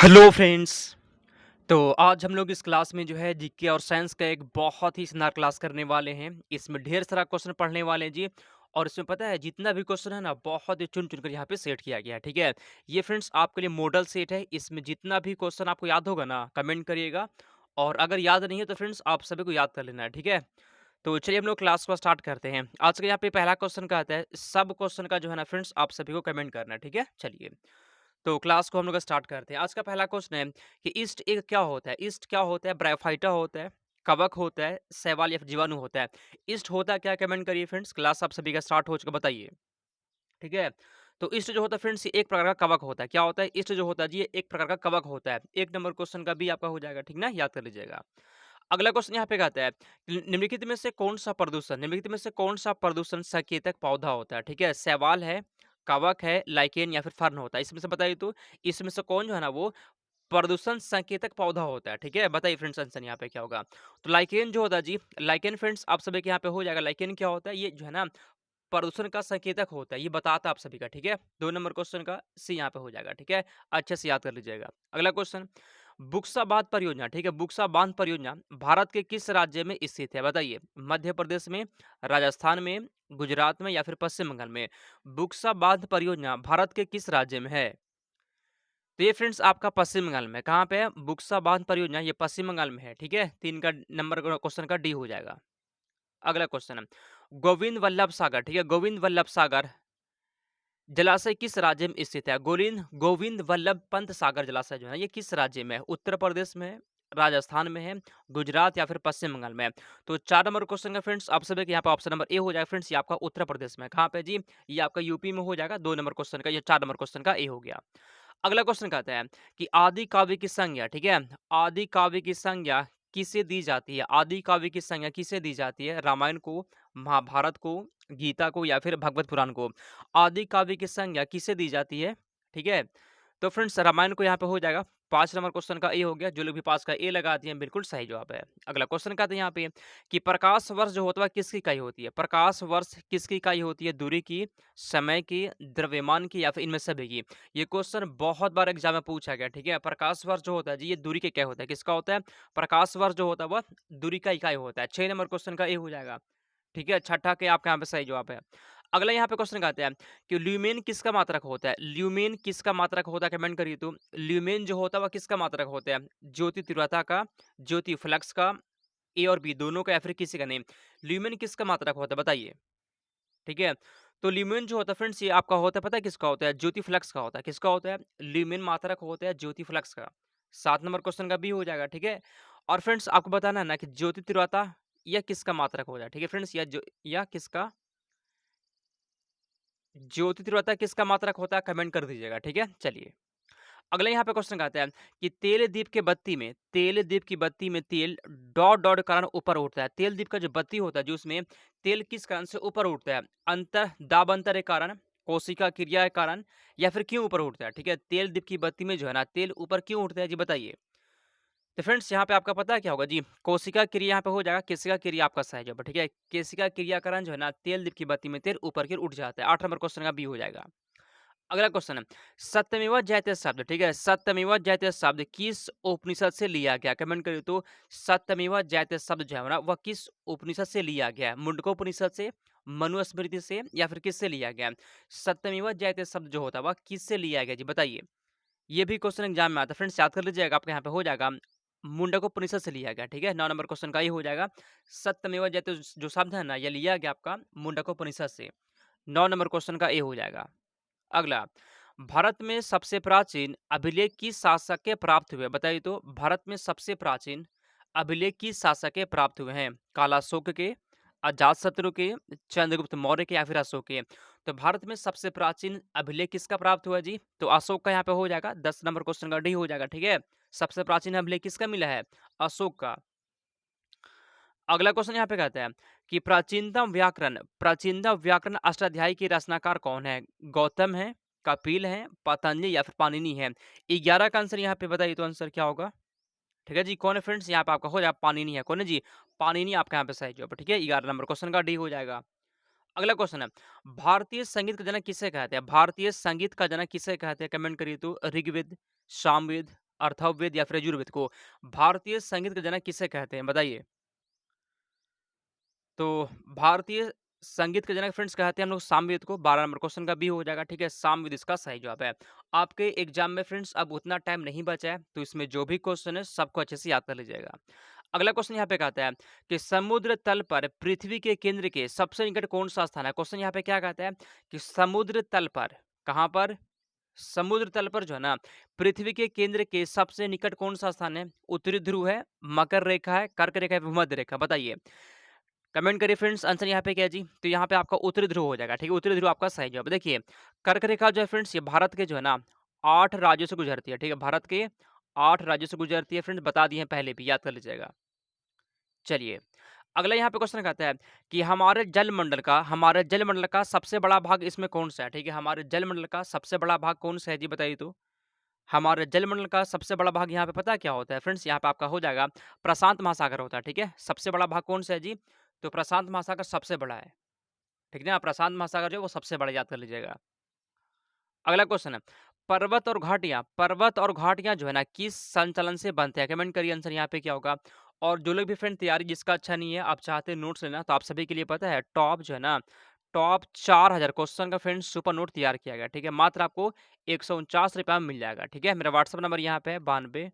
Hello friends. तो आज हम लोग इस क्लास में जो है जीके और साइंस का एक बहुत ही शानदार क्लास करने वाले हैं। इसमें ढेर सारा क्वेश्चन पढ़ने वाले हैं जी। और इसमें पता है जितना भी क्वेश्चन है ना बहुत ही चुन चुन कर यहाँ पे सेट किया गया है, ठीक है। ये फ्रेंड्स आपके लिए मॉडल सेट है। इसमें जितना भी क्वेश्चन आपको याद होगा ना कमेंट करिएगा। और अगर याद नहीं है तो फ्रेंड्स आप सभी को याद कर लेना है, ठीक है। तो चलिए हम लोग क्लास को स्टार्ट करते हैं। आज का यहाँ पे पहला क्वेश्चन का आता है, सब क्वेश्चन का जो है ना फ्रेंड्स आप सभी को कमेंट करना है, ठीक है। चलिए तो क्लास को हम लोग स्टार्ट करते हैं। आज का पहला क्वेश्चन है कि ईस्ट एक क्या होता है? ईस्ट क्या होता है? ब्रायोफाइटा होता है, कवक होता है, शैवाल या फिर जीवाणु होता है। ईस्ट होता क्या, कमेंट करिए फ्रेंड्स। क्लास आप सभी का स्टार्ट हो चुका, बताइए, ठीक है। तो ईस्ट जो होता है फ्रेंड्स ये एक प्रकार का कवक होता है। क्या होता है? ईस्ट जो होता है जी ये एक प्रकार का कवक होता है। एक नंबर क्वेश्चन का भी आपका हो जाएगा, ठीक ना, याद कर लीजिएगा। अगला क्वेश्चन यहाँ पे कहता है निम्नलिखित में से कौन सा प्रदूषण, निम्नलिखित में से कौन सा प्रदूषण संकेतक पौधा होता है? ठीक है, शैवाल है, कवक है, लाइकेन या फिर फर्न होता है। इसमें से बताइए तो इसमें से कौन जो है ना वो प्रदूषण संकेतक पौधा होता है, ठीक है। बताइए फ्रेंड्स आंसर यहाँ पे क्या होगा। तो लाइकेन जो होता है जी, लाइकेन फ्रेंड्स आप सभी के यहाँ पे हो जाएगा। लाइकेन क्या होता है? ये जो है ना प्रदूषण का संकेतक होता है, ये बताता है आप सभी का, ठीक है। 2 नंबर क्वेश्चन का सी यहाँ पे हो जाएगा, ठीक है। अच्छे से याद कर लीजिएगा। अगला क्वेश्चन, बुक्सा बांध परियोजना, ठीक है, बुक्सा बांध परियोजना भारत के किस राज्य में स्थित है? बताइए, मध्य प्रदेश में, राजस्थान में, गुजरात में या फिर पश्चिम बंगाल में? बुक्सा बांध परियोजना भारत के किस राज्य में है? तो ये फ्रेंड्स आपका पश्चिम बंगाल में है। कहाँ पे है? बुक्सा बांध परियोजना ये पश्चिम बंगाल में है, ठीक है। 3 का नंबर क्वेश्चन का डी हो जाएगा। अगला क्वेश्चन है गोविंद वल्लभ सागर, ठीक है, गोविंद वल्लभ सागर जलाशय किस राज्य में स्थित है? गोविंद गोविंद वल्लभ पंत सागर जलाशय जो है ये किस राज्य में है? उत्तर प्रदेश में है, राजस्थान में है, गुजरात या फिर पश्चिम बंगाल में है? तो 4 नंबर क्वेश्चन का फ्रेंड्स आप सभी के यहाँ पे ऑप्शन नंबर ए हो जाएगा फ्रेंड्स, ये आपका उत्तर प्रदेश में है। कहाँ पे जी? ये आपका यूपी में हो जाएगा। 2 नंबर क्वेश्चन का, ये 4 नंबर क्वेश्चन का ए हो गया। अगला क्वेश्चन कहता है कि आदि काव्य की संज्ञा, ठीक है, आदि काव्य की संज्ञा किसे दी जाती है? आदि काव्य की संज्ञा किसे दी जाती है? रामायण को, महाभारत को, गीता को या फिर भगवत पुराण को? आदि काव्य की संज्ञा किसे दी जाती है? ठीक है, तो फ्रेंड्स रामायण को यहाँ पे हो जाएगा। 5 नंबर क्वेश्चन का ए हो गया। जो लोग भी पास का ए लगा दिए बिल्कुल सही जवाब है। अगला क्वेश्चन कहते हैं यहाँ पे कि प्रकाश वर्ष जो होता है किसकी इकाई होती है? प्रकाश वर्ष किसकी इकाई होती है? दूरी की, समय की, द्रव्यमान की या फिर इनमें सभी की? ये क्वेश्चन बहुत बार एग्जाम में पूछा गया, ठीक है। प्रकाश वर्ष जो होता है जी ये दूरी के क्या होता है? किसका होता है? प्रकाश वर्ष जो होता है वह दूरी का इकाई होता है। 6 नंबर क्वेश्चन का ए हो जाएगा, ठीक है। छठा के आपका यहाँ पे सही जवाब है। अगला यहाँ पे क्वेश्चन कहते हैं कि ल्यूमेन किसका मात्रक होता है? ल्यूमेन किसका मात्रक होता है? कमेंट करिए तो ल्यूमेन जो होता है वह किसका मात्रक होता है? ज्योति तीव्रता का, ज्योति फ्लक्स का, ए और बी दोनों का या फिर किसी का नहीं? ल्यूमेन किसका मात्रक होता है बताइए, ठीक है। तो ल्यूमेन जो होता है फ्रेंड्स ये आपका होता है, पता है किसका होता है? ज्योति फ्लक्स का होता है। किसका होता है? ल्यूमेन मात्रक होता है ज्योति फ्लक्स का। 7 नंबर क्वेश्चन का बी हो जाएगा, ठीक है। और फ्रेंड्स आपको बताना है ना कि ज्योति तीव्रता यह किसका मात्रक हो जाए, ठीक है फ्रेंड्स, या किसका ज्योति तीव्रता किसका मात्रक होता है? कमेंट कर दीजिएगा, ठीक है। चलिए अगला यहाँ पे क्वेश्चन कहता है कि तेल दीप के बत्ती में, तेल दीप की बत्ती में तेल डॉट डॉट कारण ऊपर उठता है। तेल दीप का जो बत्ती होता है जो उसमें तेल किस कारण से ऊपर उठता है? अंतर दाब अंतर के कारण, कोशिका क्रिया के कारण या फिर क्यों ऊपर उठता है? ठीक है, तेल दीप की बत्ती में जो है ना तेल ऊपर क्यों उठता है जी बताइए। तो फ्रेंड्स यहाँ पे आपका पता है क्या होगा जी? कोशिका क्रिया यहाँ पे हो जाएगा, केशिका क्रिया आपका सही जवाब है, ठीक है। केशिका क्रिया कारण जो है ना तेल दीप की बत्ती में तेल ऊपर की ओर उठ जाता है। 8 नंबर क्वेश्चन का बी हो जाएगा। अगला क्वेश्चन है सत्यमेव जयते शब्द, ठीक है, सत्यमेव जयते शब्द किस उपनिषद से लिया गया? कमेंट करिए तो सत्यमेव जयते शब्द जो है ना वह किस उपनिषद से लिया गया है? मुंडकोपनिषद से, मनुस्मृति से या फिर किससे लिया गया है? सत्यमेव जयते शब्द जो होता है वह किससे लिया गया जी बताइए। ये भी क्वेश्चन एग्जाम में आता है फ्रेंड्स, याद कर लीजिएगा, आपके यहाँ पे हो जाएगा। मुंडकोपनिषद से लिया गया, ठीक है। 9 नंबर क्वेश्चन का ये हो जाएगा। सत्यमेव जयते जो शब्द है ना ये लिया गया आपका मुंडकोपनिषद से। 9 नंबर क्वेश्चन का ए हो जाएगा। अगला, भारत में सबसे प्राचीन अभिलेख किस शासक के प्राप्त हुए? बताइए तो भारत में सबसे प्राचीन अभिलेख किस शासक के प्राप्त हुए हैं? कालाशोक के, अजातशत्रु के, चंद्रगुप्त मौर्य के या फिर अशोक के? तो भारत में सबसे प्राचीन अभिलेख किसका प्राप्त हुआ जी? तो अशोक का यहाँ पे हो जाएगा। 10 नंबर क्वेश्चन का डी हो जाएगा, ठीक है। सबसे प्राचीन अभिलेख किसका मिला है? अशोक का। अगला क्वेश्चन यहाँ पे कहता है कि प्राचीनतम व्याकरण अष्टाध्यायी की रचनाकार कौन है? गौतम है, कपिल है, पतंजलि या फिर पाणिनि है? 11 का आंसर यहाँ पे बताइए तो आंसर क्या होगा? ठीक है जी, कौन है फ्रेंड्स? यहाँ पे आपका हो जाएगा पाणिनि है। कौन है जी? पाणिनि आपका यहाँ पे सही जवाब है, ठीक है। 11 नंबर क्वेश्चन का डी हो जाएगा। अगला क्वेश्चन है भारतीय संगीत का जनक किसे कहते हैं? भारतीय संगीत का जनक किसे कहते हैं? कमेंट करिए तो ऋग्वेद, सामवेद, अथर्ववेद या फिर यजुर्वेद को भारतीय संगीत के जनक किसे कहते हैं? बताइए। तो भारतीय संगीत के जनक फ्रेंड्स कहते हैं हम लोग सामवेद को। 12 नंबर क्वेश्चन का बी हो जाएगा, ठीक है? सामवेद इसका सही जवाब है। आपके एग्जाम में फ्रेंड्स अब उतना टाइम नहीं बचा है, तो इसमें जो भी क्वेश्चन है सबको अच्छे से याद कर लीजिएगा। अगला क्वेश्चन यहाँ पे कहता है कि समुद्र तल पर पृथ्वी के केंद्र के सबसे निकट कौन सा स्थान है? क्वेश्चन यहाँ पे क्या कहता है कि समुद्र तल पर, कहाँ पर? समुद्र तल पर जो है ना, पृथ्वी के केंद्र के सबसे निकट कौन सा स्थान है? उत्तरी ध्रुव है, मकर रेखा है, कर्क रेखा है, भूमध्य रेखा? बताइए। कमेंट करिए फ्रेंड्स, आंसर यहाँ पे क्या है जी? तो यहाँ पे आपका उत्तरी ध्रुव हो जाएगा, ठीक है? उत्तरी ध्रुव आपका सही जवाब है। देखिए, कर्क रेखा जो है फ्रेंड्स, ये भारत के जो है ना 8 राज्यों से गुजरती है, ठीक है? भारत के 8 राज्यों से गुजरती है फ्रेंड्स, बता दिए हैं पहले भी, याद कर लीजिएगा। चलिए, अगला यहाँ पे क्वेश्चन कहता है कि हमारे जलमंडल का सबसे बड़ा भाग इसमें कौन-सा है? ठीक है? हमारे जलमंडल का सबसे बड़ा भाग कौन-सा है जी, बताइए तो? हमारे जलमंडल का सबसे बड़ा भाग यहाँ पे पता है क्या होता है फ्रेंड्स? यहाँ पे आपका हो जाएगा प्रशांत महासागर होता है, ठीक है? सबसे बड़ा भाग कौन-सा है जी? तो प्रशांत महासागर सबसे बड़ा है, ठीक है ना? प्रशांत महासागर जो है वो सबसे बड़ा, याद कर लीजिएगा। अगला क्वेश्चन है, पर्वत और घाटियाँ जो है ना किस संचलन से बनते हैं? कमेंट करिए, आंसर यहाँ पे क्या होगा? और जो लोग भी फ्रेंड तैयारी जिसका अच्छा नहीं है, आप चाहते हैं नोट्स लेना, तो आप सभी के लिए पता है टॉप जो है ना, टॉप 4000 क्वेश्चन का फ्रेंड्स सुपर नोट तैयार किया गया है, ठीक है? मात्र आपको ₹149 में मिल जाएगा, ठीक है? मेरा व्हाट्सएप नंबर यहाँ पे है 92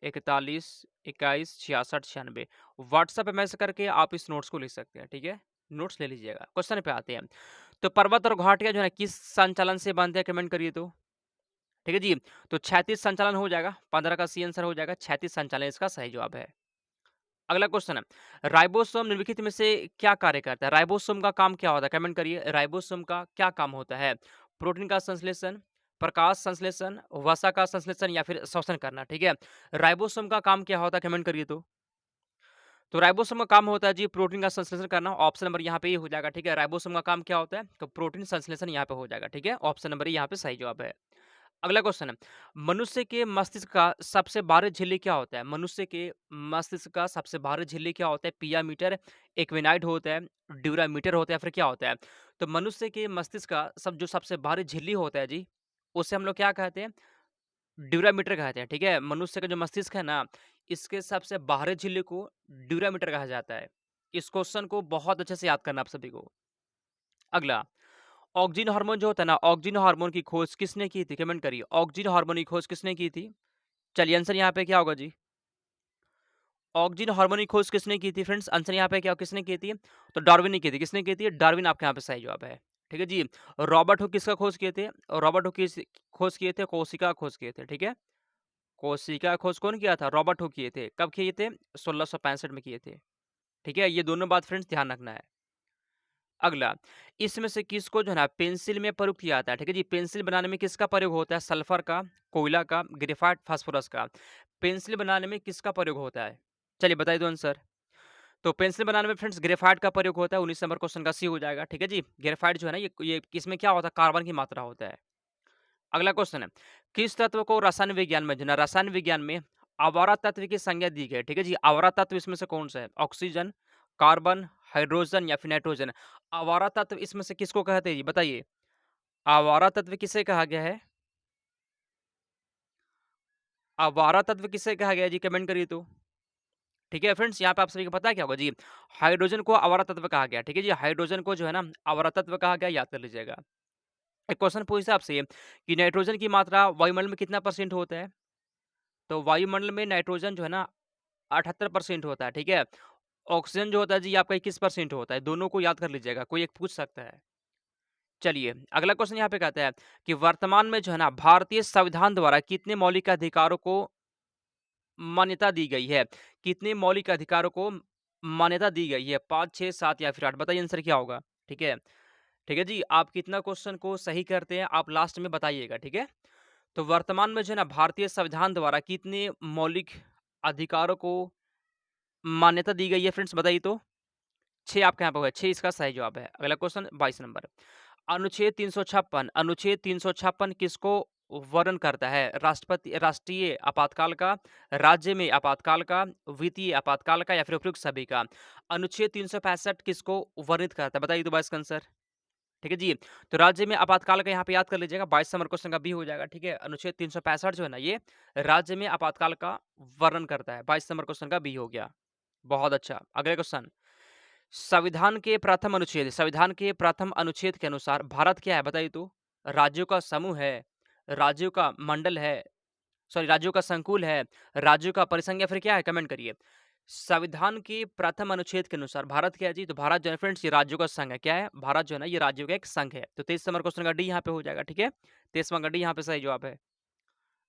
41 21 66 96। व्हाट्सएप पे मैसेज करके आप इस नोट्स को लिख सकते हैं, ठीक है? नोट्स ले लीजिएगा। क्वेश्चन पे आते हैं। तो पर्वत और घाटियाँ जो है ना किस संचालन से बनते हैं? कमेंट करिए तो। ठीक है जी? तो क्षैतिज संचालन हो जाएगा, 15 का सी आंसर हो जाएगा, क्षैतिज संचालन इसका सही जवाब है। अगला क्वेश्चन है, राइबोसोम निम्नलिखित में से क्या कार्य करता है? राइबोसोम का काम क्या होता है? कमेंट करिए, राइबोसोम का क्या काम होता है? प्रोटीन का संश्लेषण, प्रकाश संश्लेषण, वसा का संश्लेषण या फिर श्वसन करना, ठीक है? राइबोसोम का काम क्या होता है? कमेंट करिए तो। तो राइबोसोम का काम होता है जी प्रोटीन का संश्लेषण करना, ऑप्शन नंबर यहाँ पे ये हो जाएगा, ठीक है? राइबोसोम का काम क्या होता है? तो प्रोटीन संश्लेषण यहाँ पे हो जाएगा, ठीक है? ऑप्शन नंबर यहाँ पे सही जवाब है। अगला क्वेश्चन है, मनुष्य के मस्तिष्क का सबसे भारी झिल्ली क्या होता है? मनुष्य के मस्तिष्क का सबसे भारी झिल्ली क्या होता है? पिया मीटर, एक्विनाइड होता है, ड्यूरामीटर होता है, फिर क्या होता है? तो मनुष्य के मस्तिष्क का जो सबसे भारी झिल्ली होता है जी, उसे हम लोग क्या कहते हैं? ड्यूरामीटर कहते हैं, ठीक है? मनुष्य का जो मस्तिष्क है ना, इसके सबसे बाहरी झिल्ली को ड्यूरामीटर कहा जाता है। इस क्वेश्चन को बहुत अच्छे से याद करना आप सभी को। अगला, ऑक्सीजन हार्मोन जो होता है ना, ऑक्सीजन हार्मोन की खोज किसने की थी? कमेंट करिए, ऑक्सीजन हार्मोन की खोज किसने की थी? चलिए आंसर यहाँ पे क्या होगा जी? ऑक्सीजन हार्मोन की खोज किसने की थी फ्रेंड्स? आंसर यहाँ पे क्या किसने की थी? तो डार्विन ने की थी। किसने की थी? डार्विन आपके यहाँ पे सही जवाब है। ठीक है जी। रॉबर्ट हुक किसका खोज किए थे? रॉबर्ट हुक किस खोज किए थे? कोशिका खोज किए थे, ठीक है? कोशिका खोज कौन किया था? रॉबर्ट हुक किए थे। कब किए थे? 1665 में किए थे। ठीक है? ये दोनों बात फ्रेंड्स ध्यान रखना है। अगला, इसमें से किसको जो है ना पेंसिल में प्रयोग किया जाता है? ठीक है जी। पेंसिल बनाने में किसका प्रयोग होता है? सल्फर का, कोयला का, ग्रेफाइट, फास्फोरस का। पेंसिल बनाने में किसका प्रयोग होता है? चलिए बताइए दो आंसर। तो पेंसिल बनाने में फ्रेंड्स ग्रेफाइट का प्रयोग होता है। 19 नंबर क्वेश्चन का सी हो जाएगा, ठीक है जी। ग्रेफाइट जो है ना ये इसमें क्या होता है? कार्बन की मात्रा होता है। अगला क्वेश्चन है, किस तत्व को रसायन विज्ञान में जो है ना रसायन विज्ञान में आवारा तत्व की संज्ञा दी गई है? ठीक है जी। आवारा तत्व इसमें से कौन सा है? ऑक्सीजन, कार्बन, हाइड्रोजन या फिर नाइट्रोजन? आवारा तत्व इसमें से किसको कहते हैं जी? बताइए। आवारा तत्व किसे कहा गया है? आवारा तत्व किसे कहा गया है जी? कमेंट करिए तो। ठीक है फ्रेंड्स, यहाँ पे आप सभी को पता है क्या होगा जी? हाइड्रोजन को आवारा तत्व कहा गया, ठीक है जी। हाइड्रोजन को जो है ना आवारा तत्व कहा गया, याद कर लीजिएगा। एक क्वेश्चन पूछा आपसे कि नाइट्रोजन की मात्रा वायुमंडल में कितना परसेंट होता है? तो वायुमंडल में नाइट्रोजन जो है ना 78% होता है, ठीक है। ऑक्सीजन जो होता है जी आपका 21% होता है। दोनों को याद कर लीजिएगा, कोई एक पूछ सकता है। चलिए, अगला क्वेश्चन यहाँ पे कहता है कि वर्तमान में जो है ना भारतीय संविधान द्वारा कितने मौलिक अधिकारों को मान्यता दी गई है? कितने मौलिक अधिकारों को मान्यता दी गई है? 5, 6, 7 या फिर 8? बताइए आंसर क्या होगा? ठीक है। ठीक है जी, आप कितना क्वेश्चन को सही करते हैं आप लास्ट में बताइएगा, ठीक है? तो वर्तमान में जो है ना भारतीय संविधान द्वारा कितने मौलिक अधिकारों को मान्यता दी गई है फ्रेंड्स, बताइए तो? 6 आपके यहाँ पे होगा, 6 इसका सही जवाब है। अगला क्वेश्चन 22 नंबर। अनुच्छेद 356 किसको वर्णन करता है? राष्ट्रीय आपातकाल का, राज्य में आपातकाल का, वित्तीय आपातकाल का या फिर उपयुक्त सभी का? अनुच्छेद 365 किसको वर्णित करता है? बताइए तो इसका आंसर। ठीक है जी। तो राज्य में आपातकाल का यहाँ पे याद कर लीजिएगा, 22 नंबर क्वेश्चन का बी हो जाएगा, ठीक है। अनुच्छेद 365 जो है ना, ये राज्य में आपातकाल का वर्णन करता है। 22 नंबर क्वेश्चन का बी हो गया। बहुत अच्छा। अगले क्वेश्चन, संविधान के प्रथम अनुच्छेद के अनुसार भारत क्या है बताइए तो? राज्यों का समूह है, राज्यों का मंडल है, सॉरी राज्यों का संकुल है, राज्यों का परिसंघ या फिर क्या है? कमेंट करिए। संविधान के प्रथम अनुच्छेद के अनुसार भारत क्या है जी? तो भारत जो है फ्रेंड्स, ये राज्यों का संघ है। क्या है? भारत जो है ना, ये राज्यों का एक संघ है। तो 23 नंबर क्वेश्चन का डी यहाँ पे हो जाएगा, ठीक है। 23वां का डी यहाँ पे सही जवाब है।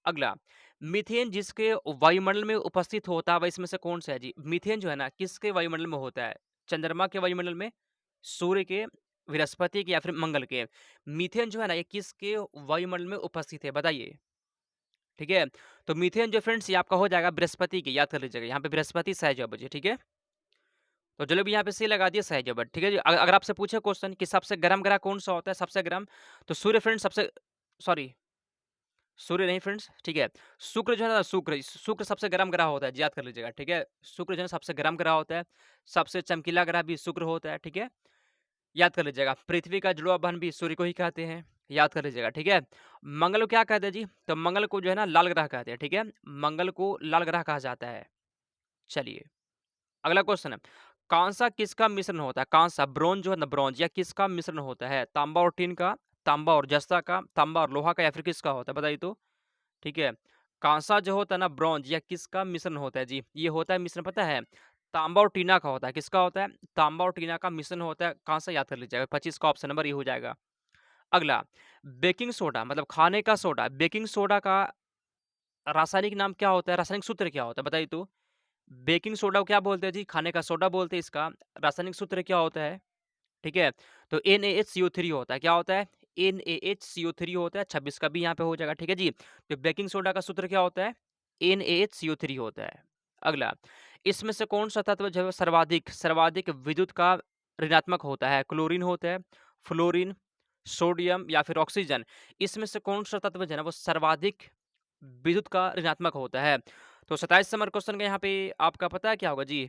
अगला, मीथेन जिसके वायुमंडल में उपस्थित होता है वह इसमें से कौन सा है जी? मीथेन जो है ना, किसके वायुमंडल में होता है? चंद्रमा के वायुमंडल में, सूर्य के, बृहस्पति के या फिर मंगल के? मीथेन जो है ना, ये किसके वायुमंडल में उपस्थित है बताइए? ठीक है। तो मीथेन जो फ्रेंड्स, ये आपका हो जाएगा बृहस्पति के, याद कर लीजिएगा। यहाँ पे बृहस्पति सही जवाब है जी, ठीक है। तो चलो भी यहाँ पे सी लगा दिया, सही जवाब है, ठीक है जी। अगर आपसे पूछे क्वेश्चन कि सबसे गर्म ग्रह कौन सा होता है, सबसे गर्म, तो सूर्य फ्रेंड्स सबसे, सॉरी सूर्य नहीं फ्रेंड्स, ठीक है। शुक्र जो है ना, शुक्र सबसे गर्म ग्रह होता है, याद कर लीजिएगा, ठीक है। शुक्र जो है सबसे गर्म ग्रह होता है, सबसे चमकीला ग्रह भी शुक्र होता है, ठीक है। याद कर लीजिएगा। पृथ्वी का जुड़वा बहन भी सूर्य को ही कहते हैं, याद कर लीजिएगा, ठीक है। मंगल को क्या कहते हैं जी? तो मंगल को जो है ना लाल ग्रह कहते हैं, ठीक है। मंगल को लाल ग्रह कहा जाता है। चलिए, अगला क्वेश्चन है, कांसा किसका मिश्रण होता है? कांसा, ब्रोंज जो है ना, ब्रोंज, या किसका मिश्रण होता है? तांबा और टीन का, तांबा और जस्ता का, तांबा और लोहा का, या फिर किसका होता है बताइए तो? ठीक है। कांसा जो होता है ना, ब्रोंज, या किसका मिश्रण होता है जी? ये होता है मिश्रण, पता है, तांबा और टीना का होता है। किसका होता है? तांबा और टीना का मिश्रण होता है कांसा, याद कर लीजिएगा। 25 का ऑप्शन नंबर ये हो जाएगा। अगला, बेकिंग सोडा मतलब खाने का सोडा, बेकिंग सोडा का रासायनिक नाम क्या होता है? रासायनिक सूत्र क्या होता है बताइए तो? बेकिंग सोडा को क्या बोलते हैं जी? खाने का सोडा बोलते हैं। इसका रासायनिक सूत्र क्या होता है? ठीक है। तो NaHCO3 होता है। क्या होता है? NaHCO3 होता है। 26 का भी यहाँ पे हो जाएगा, ठीक है जी। तो बेकिंग सोडा का सूत्र क्या होता है? NaHCO3 होता है। अगला, इसमें से कौन सा तत्व जो है सर्वाधिक सर्वाधिक विद्युत का ऋणात्मक होता है? क्लोरीन होता है, फ्लोरीन, सोडियम या फिर ऑक्सीजन? इसमें से कौन सा तत्व जो है ना, वो सर्वाधिक विद्युत का ऋणात्मक होता है? तो 27 नंबर क्वेश्चन का यहाँ पे आपका पता है क्या होगा जी?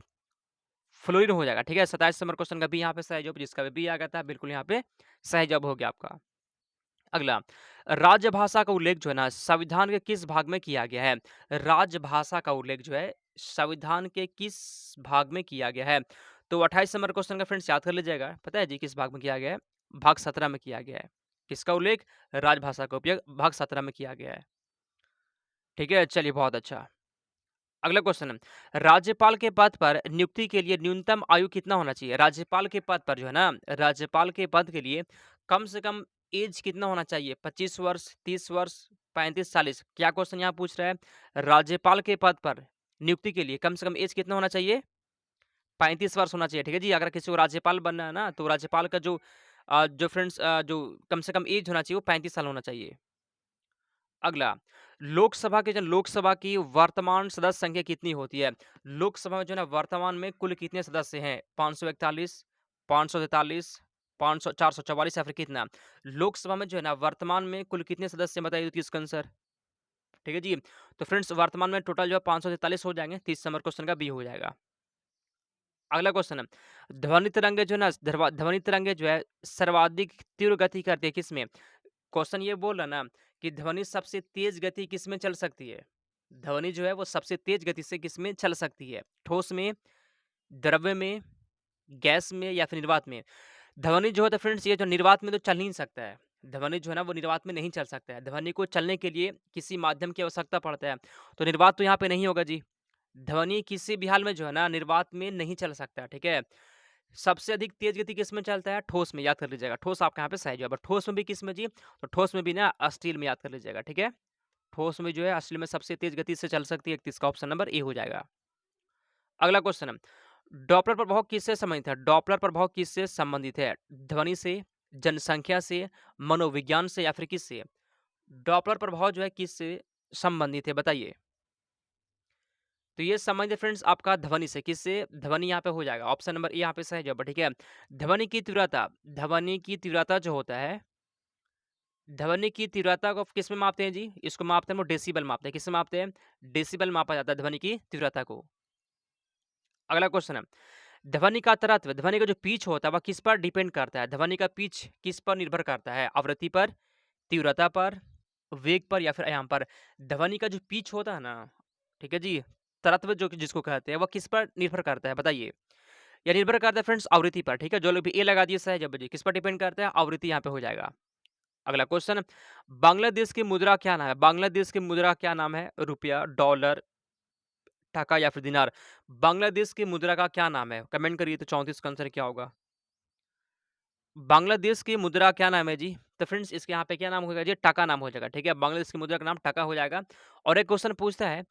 फ्लोरीन हो जाएगा, ठीक है। 27 नंबर क्वेश्चन का भी यहाँ पे सही जवाब, जिसका भी आ गया था बिल्कुल यहाँ पे सही जवाब हो गया आपका। अगला, राजभाषा का उल्लेख जो है ना, संविधान के किस भाग में किया गया है? राजभाषा का उल्लेख जो है संविधान के किस भाग में किया गया है? तो 28 नंबर क्वेश्चन का फ्रेंड्स याद कर लीजिएगा। पता है जी किस भाग में किया गया है? भाग 17 में किया गया है। किसका उल्लेख? राजभाषा का उपयोग भाग 17 में किया गया है। ठीक है, चलिए बहुत अच्छा। अगला क्वेश्चन है, राज्यपाल के पद पर नियुक्ति के लिए न्यूनतम आयु कितना होना चाहिए? राज्यपाल के पद पर जो है ना, राज्यपाल के पद के लिए कम से कम एज कितना होना चाहिए? 25 वर्ष, 30 वर्ष, 35, 40? क्या क्वेश्चन यहाँ पूछ रहा है? राज्यपाल के पद पर नियुक्ति के लिए कम से कम एज कितना होना चाहिए? 35 वर्ष होना चाहिए, ठीक है जी। अगर किसी को राज्यपाल बनना है ना, तो राज्यपाल का जो फ्रेंड्स जो कम से कम एज होना चाहिए वो 35 साल होना चाहिए। अगला, लोकसभा की वर्तमान सदस्य संख्या कितनी होती है? लोकसभा में जो है ना, वर्तमान में कुल कितने सदस्य हैं? 541, 543, 500, 444 या फिर कितना? लोकसभा में जो है ना, वर्तमान में कुल कितने सदस्य हैं बताइए तो इसका आंसर? ठीक है जी। तो फ्रेंड्स वर्तमान में टोटल जो है 543 हो जाएंगे। 30 नंबर क्वेश्चन का बी हो जाएगा। अगला क्वेश्चन है, ध्वनि तरंगे जो है ना, ध्वनि तरंगे जो है सर्वाधिक तीव्र गति करती है किसमें? क्वेश्चन ये बोल रहा ना कि ध्वनि सबसे तेज गति किसमें चल सकती है? ध्वनि जो है वो सबसे तेज गति से किसमें चल सकती है? ठोस में, द्रव्य में, गैस में या फिर निर्वात में? ध्वनि जो है तो फ्रेंड्स, ये जो निर्वात में तो चल नहीं सकता है। ध्वनि जो है ना, वो निर्वात में नहीं चल सकता है। ध्वनि को चलने के लिए किसी माध्यम की आवश्यकता पड़ता है। तो निर्वात तो यहाँ पे नहीं होगा जी। ध्वनि किसी भी हाल में जो है ना, निर्वात में नहीं चल सकता, ठीक है। सबसे अधिक तेज गति किसमें चलता है? ठोस में, याद कर लीजिएगा। ठोस आपका यहाँ पे सही जवाब है। ठोस में भी किसमें जी? तो ठोस में भी ना स्टील में, याद कर लीजिएगा, ठीक है। ठोस में जो है स्टील में सबसे तेज गति से चल सकती है। 31 का ऑप्शन नंबर ए हो जाएगा। अगला क्वेश्चन है, डॉपलर प्रभाव किससे संबंधित है? डॉपलर प्रभाव किससे संबंधित है? ध्वनि से, जनसंख्या से, मनोविज्ञान से या फिर किससे? डॉपलर प्रभाव जो है किससे संबंधित है बताइए? तो ये संबंधित फ्रेंड्स आपका ध्वनि से। किससे? ध्वनि यहाँ पे हो जाएगा। ऑप्शन नंबर ए यहाँ पे सही जवाब है, ठीक है। ध्वनि की तीव्रता जो होता है, ध्वनि की तीव्रता को किस में मापते हैं जी? इसको मापते हैं वो डेसिबल मापते हैं। किससे मापते हैं? डेसिबल मापा जाता है ध्वनि की तीव्रता को। अगला क्वेश्चन है, ध्वनि का तरत्व, ध्वनि का जो पिच होता है वह किस पर डिपेंड करता है? ध्वनि का पिच किस पर निर्भर करता है? आवृत्ति पर, तीव्रता पर, वेग पर या फिर आयाम पर? ध्वनि का जो पिच होता है ना, ठीक है जी, तरत्व जो कि जिसको कहते हैं, वह किस पर निर्भर करता है बताइए? ये निर्भर करता है फ्रेंड्स आवृत्ति पर, ठीक है? जो लोग भी ए लगा दिए सहज जी, किस पर डिपेंड करता है? आवृत्ति यहाँ पे हो जाएगा। अगला क्वेश्चन, बांग्लादेश की मुद्रा क्या नाम है? बांग्लादेश की मुद्रा क्या नाम है? रुपया, डॉलर, टका या फिर दिनार? बांग्लादेश की मुद्रा का क्या नाम है? कमेंट करिए तो 34 का आंसर क्या होगा? बांग्लादेश की मुद्रा क्या नाम है जी? तो फ्रेंड्स इसके यहाँ पे क्या नाम होगा जी? टका नाम हो जाएगा, ठीक है? बांग्लादेश की मुद्रा का नाम टका हो जाएगा। और एक क्वेश्चन पूछता है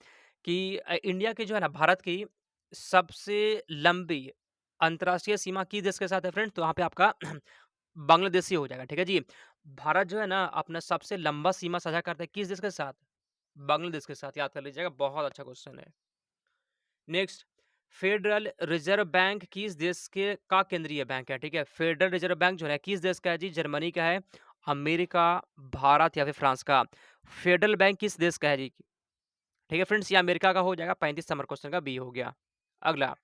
कि इंडिया की जो है ना भारत की सबसे लंबी अंतर्राष्ट्रीय सीमा किस देश के साथ है फ्रेंड्स? तो यहाँ पे आपका बांग्लादेश ही हो जाएगा, ठीक है जी? भारत जो है ना अपना सबसे लंबा सीमा साझा करता है किस देश के साथ? बांग्लादेश के साथ, याद कर लीजिएगा, बहुत अच्छा क्वेश्चन है। नेक्स्ट, फेडरल रिजर्व बैंक किस देश के का केंद्रीय बैंक है? ठीक है, फेडरल रिजर्व बैंक जो है किस देश का है जी? जर्मनी का है, अमेरिका, भारत या फिर फ्रांस का? फेडरल बैंक किस देश का है जी? ठीक है फ्रेंड्स, ये अमेरिका का हो जाएगा। 35 नंबर क्वेश्चन का बी हो गया। अगला,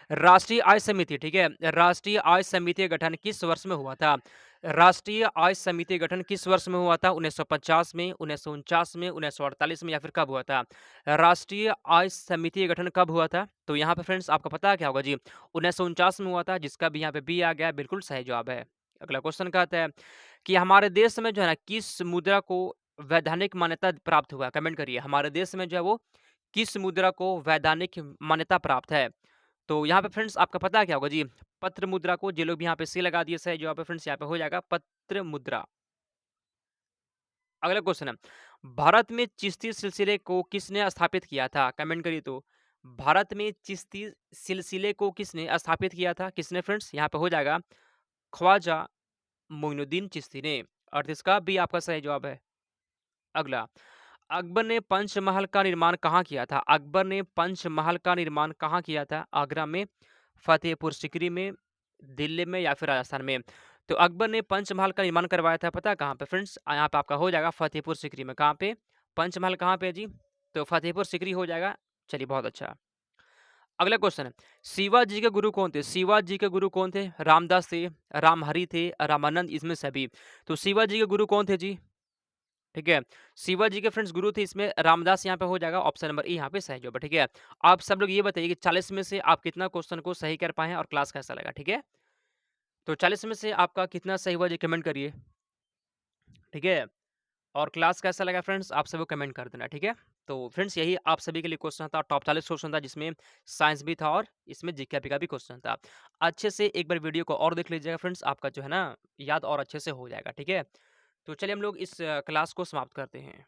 राष्ट्रीय आय समिति, ठीक है, राष्ट्रीय आय समिति का गठन किस वर्ष में हुआ था? राष्ट्रीय आय समिति का गठन किस वर्ष में हुआ था? 1950 में, 1949 में, 1948 में या फिर कब हुआ था? राष्ट्रीय आय समिति का गठन कब हुआ था? तो यहाँ पे फ्रेंड्स आपको पता है क्या होगा जी? 1949 में हुआ था, जिसका भी यहाँ पे बी आ गया, बिल्कुल सही जवाब है। अगला क्वेश्चन कहता है कि हमारे देश में जो है ना किस मुद्रा को वैधानिक मान्यता प्राप्त हुआ? कमेंट करिए, हमारे देश में जो है वो किस मुद्रा को वैधानिक मान्यता प्राप्त है? तो यहाँ पे फ्रेंड्स आपका पता है क्या होगा जी? पत्र मुद्रा को, जे लोग भी यहाँ पे सी लगा दिए सही जवाब है फ्रेंड्स, यहाँ पे हो जाएगा पत्र मुद्रा। अगला क्वेश्चन है, भारत में चिश्ती सिलसिले को किसने स्थापित किया था? कमेंट करिए तो। भारत में चिश्ती सिलसिले को किसने स्थापित किया था? किसने फ्रेंड्स? यहाँ पे हो जाएगा ख्वाजा मोइनुद्दीन चिश्ती ने। और इसका भी आपका सही जवाब है। अगला, अकबर ने पंचमहल का निर्माण कहाँ किया था? अकबर ने पंचमहल का निर्माण कहाँ किया था? आगरा में, फतेहपुर सीकरी में, दिल्ली में या फिर राजस्थान में? तो अकबर ने पंचमहल का निर्माण करवाया था, पता है कहाँ पे फ्रेंड्स? यहाँ पे आपका हो जाएगा फतेहपुर सीकरी में। कहाँ पे? पंचमहल कहाँ पे है जी? तो फतेहपुर सीकरी हो जाएगा। चलिए बहुत अच्छा। अगला क्वेश्चन है, शिवाजी के गुरु कौन थे? शिवाजी के गुरु कौन थे? रामदास थे, रामहरि थे, रामानंद, इसमें सभी। तो शिवाजी के गुरु कौन थे जी? ठीक है, शिवाजी के फ्रेंड्स गुरु थे, इसमें रामदास यहाँ पे हो जाएगा। ऑप्शन नंबर ए यहाँ पे सही जवाब है, ठीक है। आप सब लोग ये बताइए कि 40 में से आप कितना क्वेश्चन को सही कर पाए हैं और क्लास कैसा लगा, ठीक है। तो 40 में से आपका कितना सही हुआ जी, कमेंट करिए, ठीक है। और क्लास कैसा लगा फ्रेंड्स, आप सभी को कमेंट कर देना, ठीक है। तो फ्रेंड्स यही आप सभी के लिए क्वेश्चन था, टॉप 40 क्वेश्चन था, जिसमें साइंस भी था और इसमें जीके का भी क्वेश्चन था। अच्छे से एक बार वीडियो को और देख लीजिएगा फ्रेंड्स, आपका जो है ना याद और अच्छे से हो जाएगा, ठीक है। तो चलिए हम लोग इस क्लास को समाप्त करते हैं।